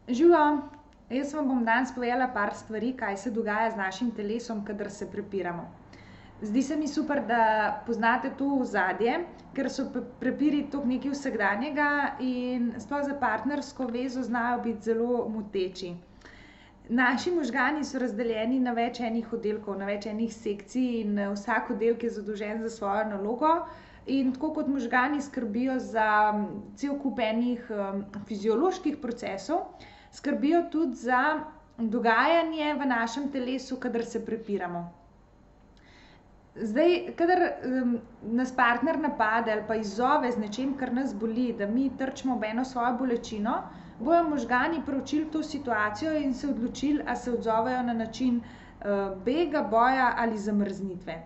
Živijo, jaz vam bom danes povedala par stvari, kaj se dogaja z našim telesom, kadar se prepiramo. Zdi se mi super, da poznate to ozadje, ker so prepiri toliko nekaj vsakdanjega in sploh za partnersko vezo znajo biti zelo moteči. Naši možgani so razdeljeni na več enih oddelkov, na več enih sekcij in vsak oddelek je zadolžen za svojo nalogo. In tako kot možgani skrbijo za cel kup enih fizioloških procesov, skrbijo tudi za dogajanje v našem telesu, kadar se prepiramo. Zdaj, kadar nas partner napade ali pa izzove z nečim, kar nas boli, da mi trčimo ob eno svojo bolečino, bojo možgani proučili to situacijo in se odločili, a se odzovejo na način bega, boja ali zamrznitve.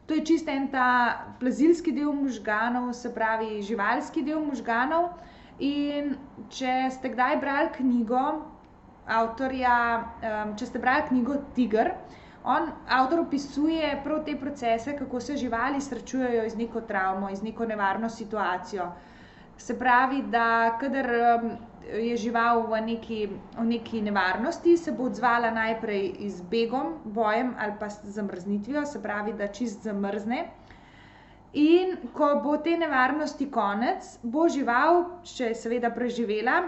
To je čisto en ta plazilski del možganov, se pravi živalski del možganov. In če ste kdaj brali knjigo avtorja, če ste brali knjigo Tiger, avtor opisuje prav te procese, kako se živali srečujejo z neko travmo, z neko nevarno situacijo. Se pravi, da kadar je žival v neki nevarnosti, se bo odzvala najprej z begom, bojem ali pa z zamrznitvijo, se pravi, da čist zamrzne. In ko bo te nevarnosti konec, bo žival, če je seveda preživela,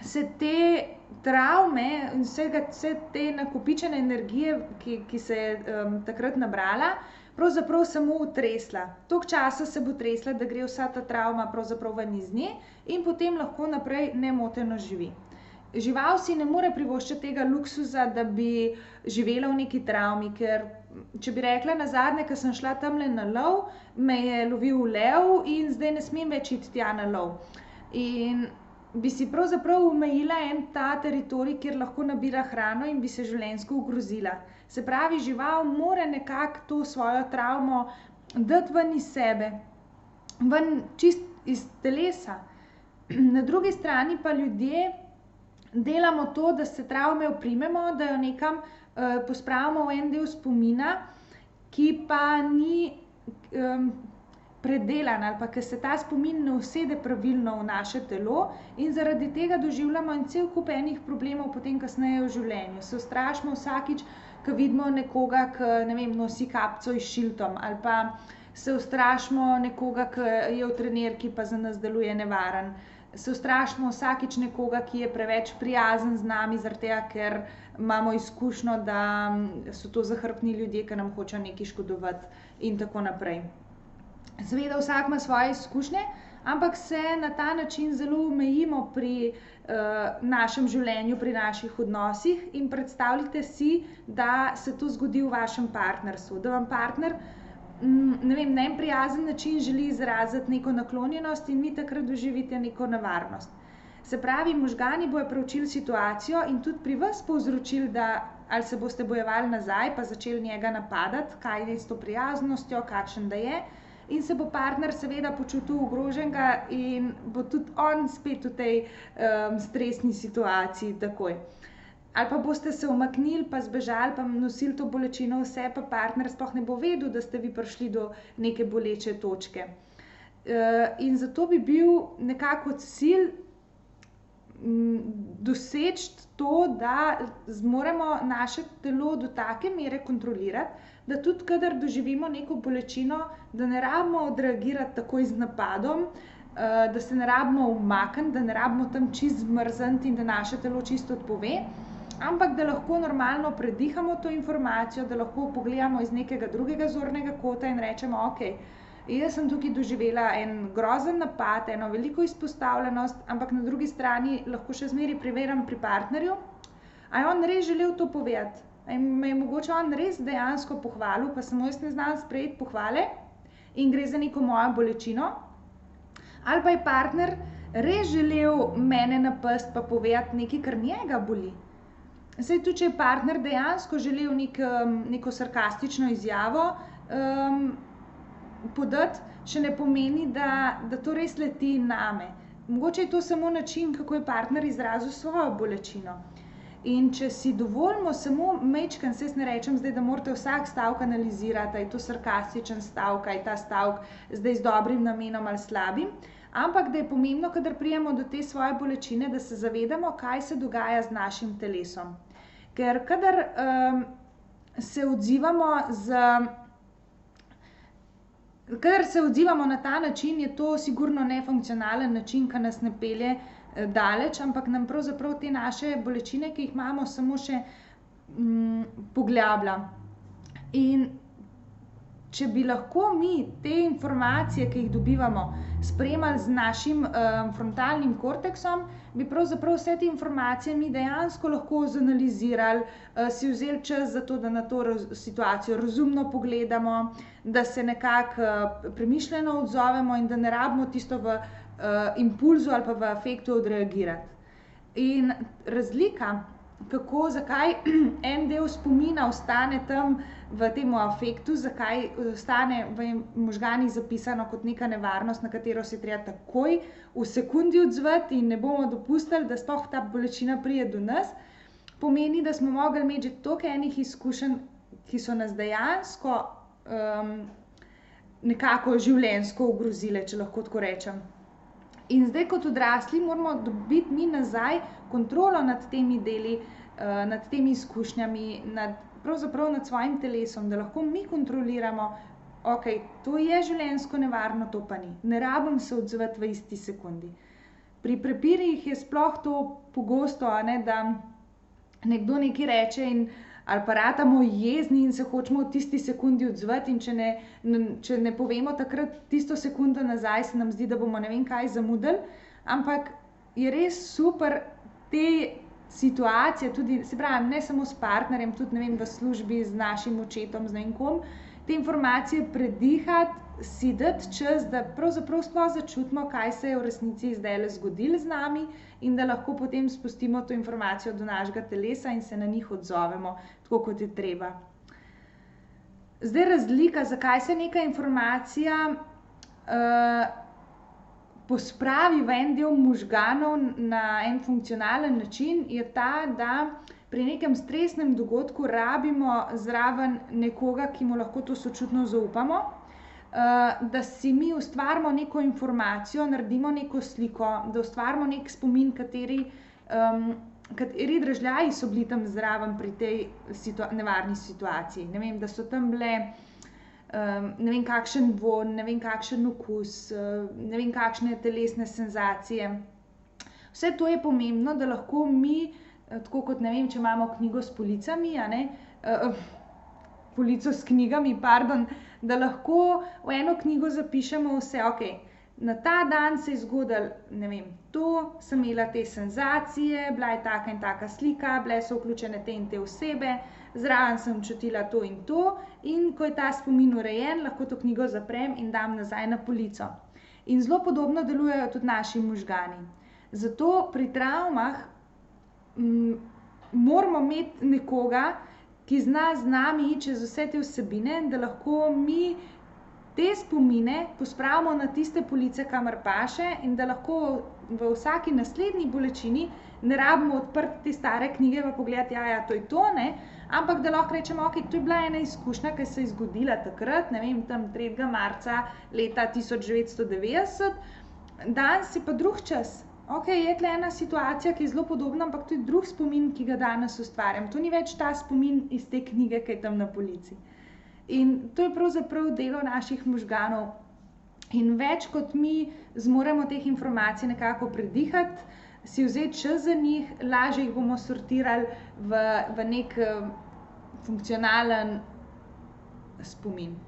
se te travme in vse te nakopičene energije, ki se je takrat nabrala, pravzaprav samo utresla. Toliko časa se bo tresla, da gre vsa ta travma pravzaprav ven iz nje in potem lahko naprej nemoteno živi. Žival si ne more privoščiti tega luksuza, da bi živela v neki travmi, ker če bi rekla nazadnje, ko sem šla tamle na lov, me je lovil lev in zdaj ne smem več iti tja na lov. In bi si pravzaprav omejila en ta teritorij, kjer lahko nabira hrano in bi se življenjsko ogrozila. Se pravi, žival mora nekako to svojo travmo dati ven iz sebe, ven čist iz telesa. Na drugi strani pa ljudje delamo to, da se travme oprimemo, da jo nekam pospravimo v en del spomina, ki pa ni predelan ali pa ker se ta spomin ne usede pravilno v naše telo in zaradi tega doživljamo en cel kup enih problemov potem kasneje v življenju. Se ustrašimo vsakič, ko vidimo nekoga, ki, ne vem, nosi kapico s šildom, ali pa se ustrašimo nekoga, ki je v trenirki pa za nas deluje nevaren. Se ustrašimo vsakič nekoga, ki je preveč prijazen z nami, zaradi tega, ker imamo izkušnjo, da so to zahrbtni ljudje, ki nam hočejo nekaj škodovati in tako naprej. Seveda vsak ima svoje izkušnje, ampak se na ta način zelo omejimo pri našem življenju, pri naših odnosih in predstavljajte si, da se to zgodi v vašem partnerstvu, da vam partner ne vem, na en prijazen način želi izraziti neko naklonjenost in vi takrat doživite neko nevarnost. Se pravi, možgani bojo preučili situacijo in tudi pri vas povzročili, da ali se boste bojevali nazaj pa začeli njega napadati, kaj je s to prijaznostjo, kakšen da je, in se bo partner seveda počutil ogroženega in bo tudi on spet v tej stresni situaciji takoj. Ali pa boste se umaknili pa zbežali pa nosili to bolečino vse, pa partner sploh ne bo vedel, da ste vi prišli do neke boleče točke. In zato bi bil nekako cilj doseči to, da zmoremo naše telo do take mere kontrolirati, da tudi kadar doživimo neko bolečino, da ne rabimo odreagirati takoj z napadom, da se ne rabimo umakniti, da ne rabimo tam čisto zmrzniti in da naše telo čisto odpove, ampak da lahko normalno predihamo to informacijo, da lahko pogledamo iz nekega drugega zornega kota in rečemo, ok, jaz sem tukaj doživela en grozen napad, eno veliko izpostavljenost, ampak na drugi strani lahko še zmeraj preverim pri partnerju, a je on res želel to povedati, a me je mogoče on res dejansko pohvalil, pa samo jaz ne znam sprejeti pohvale in gre za neko mojo bolečino, ali pa je partner res želel mene napasti pa povedati nekaj, kar njega boli. Saj tudi, če je partner dejansko želel neko sarkastično izjavo podati, še ne pomeni, da to res leti name. Mogoče je to samo način, kako je partner izrazil svojo bolečino. In če si dovolimo samo majčkeno, saj jaz ne rečem zdaj, da morate vsak stavek analizirati, a je to sarkastičen stavek, a je ta stavek zdaj z dobrim namenom ali slabim, ampak da je pomembno, kadar pridemo do te svoje bolečine, da se zavedamo, kaj se dogaja z našim telesom. Ker kadar se odzivamo kadar se odzivamo na ta način, je to sigurno nefunkcionalen način, ki nas ne pelje daleč, ampak nam pravzaprav te naše bolečine, ki jih imamo, samo še poglablja. In če bi lahko mi te informacije, ki jih dobivamo, spremljali z našim frontalnim korteksom, bi pravzaprav vse te informacije mi dejansko lahko zanalizirali, si vzeli čas za to, da na to situacijo razumno pogledamo, da se nekako premišljeno odzovemo in da ne rabimo tisto v impulzu ali pa v afektu odreagirati. In razlika, zakaj en del spomina ostane tam v tem afektu, zakaj ostane v možganih zapisano kot neka nevarnost, na katero se treba takoj v sekundi odzvati in ne bomo dopustili, da sploh ta bolečina pride do nas, pomeni, da smo mogli imeti že toliko enih izkušenj, ki so nas dejansko nekako življenjsko ogrozile, če lahko tako rečem. In zdaj kot odrasli moramo dobiti mi nazaj kontrolo nad temi deli, nad temi izkušnjami, pravzaprav nad svojim telesom, da lahko mi kontroliramo, okej, to je življenjsko nevarno, to pa ni. Ne rabim se odzvati v isti sekundi. Pri prepirih je sploh to pogosto, da nekdo nekaj reče ali pa ratamo jezni in se hočemo v tisti sekundi odzvati, in če ne povemo takrat tisto sekundo nazaj, se nam zdi, da bomo ne vem kaj zamudili, ampak je res super te situacije, tudi, se pravi, ne samo s partnerjem, tudi ne vem, v službi z našim očetom, z ne vem kom, te informacije predihati, si dati čas, da pravzaprav sploh začutimo, kaj se je v resnici zdajle zgodilo z nami in da lahko potem spustimo to informacijo do našega telesa in se na njih odzovemo, tako kot je treba. Zdaj razlika, zakaj se neka informacija pospravi v en del možganov na en funkcionalen način, je ta, da pri nekem stresnem dogodku rabimo zraven nekoga, ki mu lahko to sočutno zaupamo, da si mi ustvarimo neko informacijo, naredimo neko sliko, da ustvarimo nek spomin, kateri dražljaji so bili tam zraven pri tej nevarni situaciji. Ne vem, da so tam bile ne vem kakšen vonj, ne vem kakšen okus, ne vem kakšne telesne senzacije. Vse to je pomembno, da lahko mi, tako kot ne vem, če imamo knjigo s policami, polico s knjigami, pardon, da lahko v eno knjigo zapišemo vse, okej, na ta dan se je zgodilo, ne vem, to, sem imela te senzacije, bila je taka in taka slika, bile so vključene te in te osebe, zraven sem čutila to, in ko je ta spomin urejen, lahko to knjigo zaprem in dam nazaj na polico. In zelo podobno delujejo tudi naši možgani. Zato pri travmah moramo imeti nekoga, ki zna z nami iti čez vse te vsebine, da lahko mi te spomine pospravimo na tiste police, kamor paše, in da lahko v vsaki naslednji bolečini ne rabimo odprti te stare knjige pa pogledati, ja, to je to, ne, ampak da lahko rečemo, okej, to je bila ena izkušnja, ki se je zgodila takrat, ne vem, tam 3. marca leta 1990, danes je pa drug čas. Okej, je tle ena situacija, ki je zelo podobna, ampak to je drug spomin, ki ga danes ustvarjam. To ni več ta spomin iz te knjige, ki je tam na polici. In to je pravzaprav delo naših možganov. In več kot mi zmoremo teh informacij nekako predihati, si vzeti čas za njih, lažje jih bomo sortirali v nek funkcionalen spomin.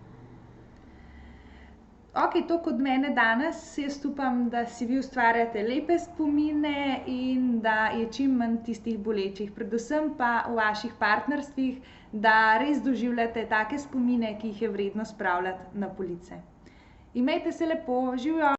Okej, to kot mene danes, jaz upam, da si vi ustvarjate lepe spomine in da je čim manj tistih bolečih, predvsem pa v vaših partnerstvih, da res doživljate take spomine, ki jih je vredno spravljati na police. Imejte se lepo, živjo!